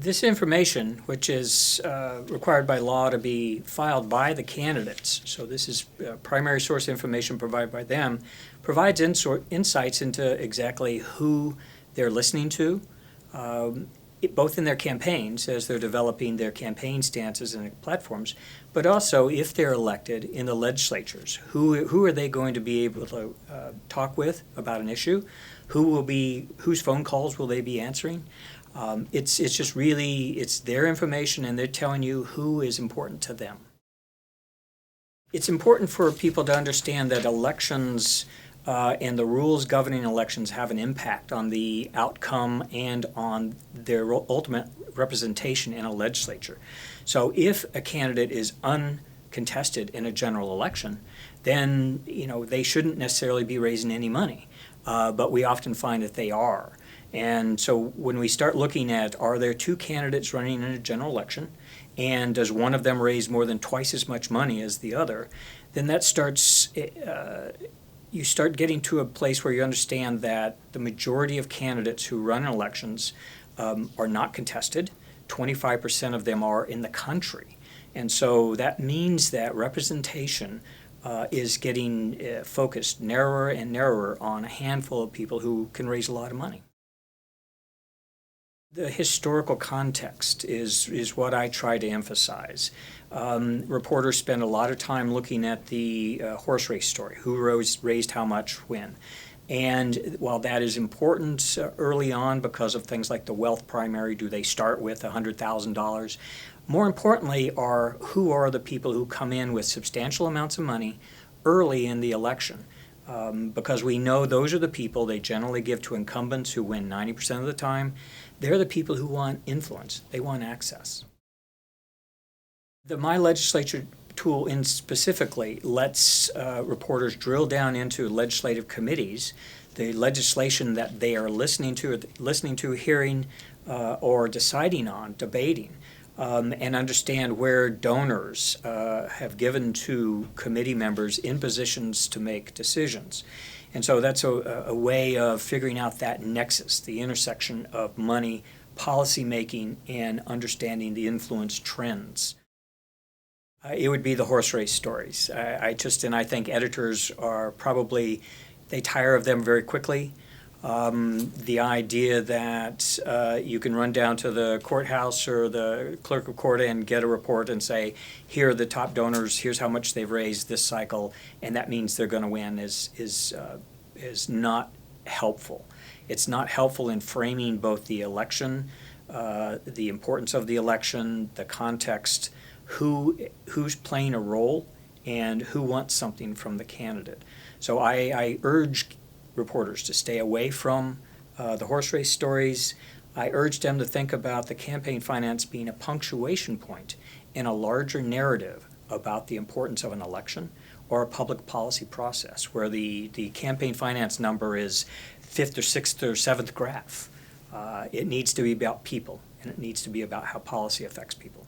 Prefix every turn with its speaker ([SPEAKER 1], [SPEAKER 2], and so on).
[SPEAKER 1] This information, which is required by law to be filed by the candidates, so this is primary source information provided by them, provides insights into exactly who they're listening to, both in their campaigns as they're developing their campaign stances and platforms, but also if they're elected in the legislatures, who are they going to be able to talk with about an issue, whose phone calls will they be answering. It's just really, it's their information and they're telling you who is important to them. It's important for people to understand that elections and the rules governing elections have an impact on the outcome and on their ultimate representation in a legislature. So if a candidate is uncontested in a general election, then they shouldn't necessarily be raising any money, but we often find that they are. And so when we start looking at, are there two candidates running in a general election, and does one of them raise more than twice as much money as the other, then that starts, you start getting to a place where you understand that the majority of candidates who run elections are not contested. 25% of them are in the country. And so that means that representation is getting focused narrower and narrower on a handful of people who can raise a lot of money. The historical context is what I try to emphasize. Reporters spend a lot of time looking at the horse race story, who raised how much when. And while that is important early on because of things like the wealth primary, do they start with $100,000? More importantly who are the people who come in with substantial amounts of money early in the election. Because we know those are the people they generally give to incumbents who win 90% of the time. They're the people who want influence. They want access. The My Legislature tool specifically lets reporters drill down into legislative committees, the legislation that they are listening to, hearing, or deciding on, debating, and understand where donors have given to committee members in positions to make decisions. And so that's a way of figuring out that nexus, the intersection of money, policy making, and understanding the influence trends. It would be the horse race stories. I think editors are probably, they tire of them very quickly. The idea that you can run down to the courthouse or the clerk of court and get a report and say, here are the top donors, here's how much they've raised this cycle, and that means they're going to win is not helpful. It's not helpful in framing both the election, the importance of the election, the context, who's playing a role, and who wants something from the candidate. So I urge reporters to stay away from the horse race stories. I urge them to think about the campaign finance being a punctuation point in a larger narrative about the importance of an election or a public policy process where the campaign finance number is 5th or 6th or 7th graph. It needs to be about people, and it needs to be about how policy affects people.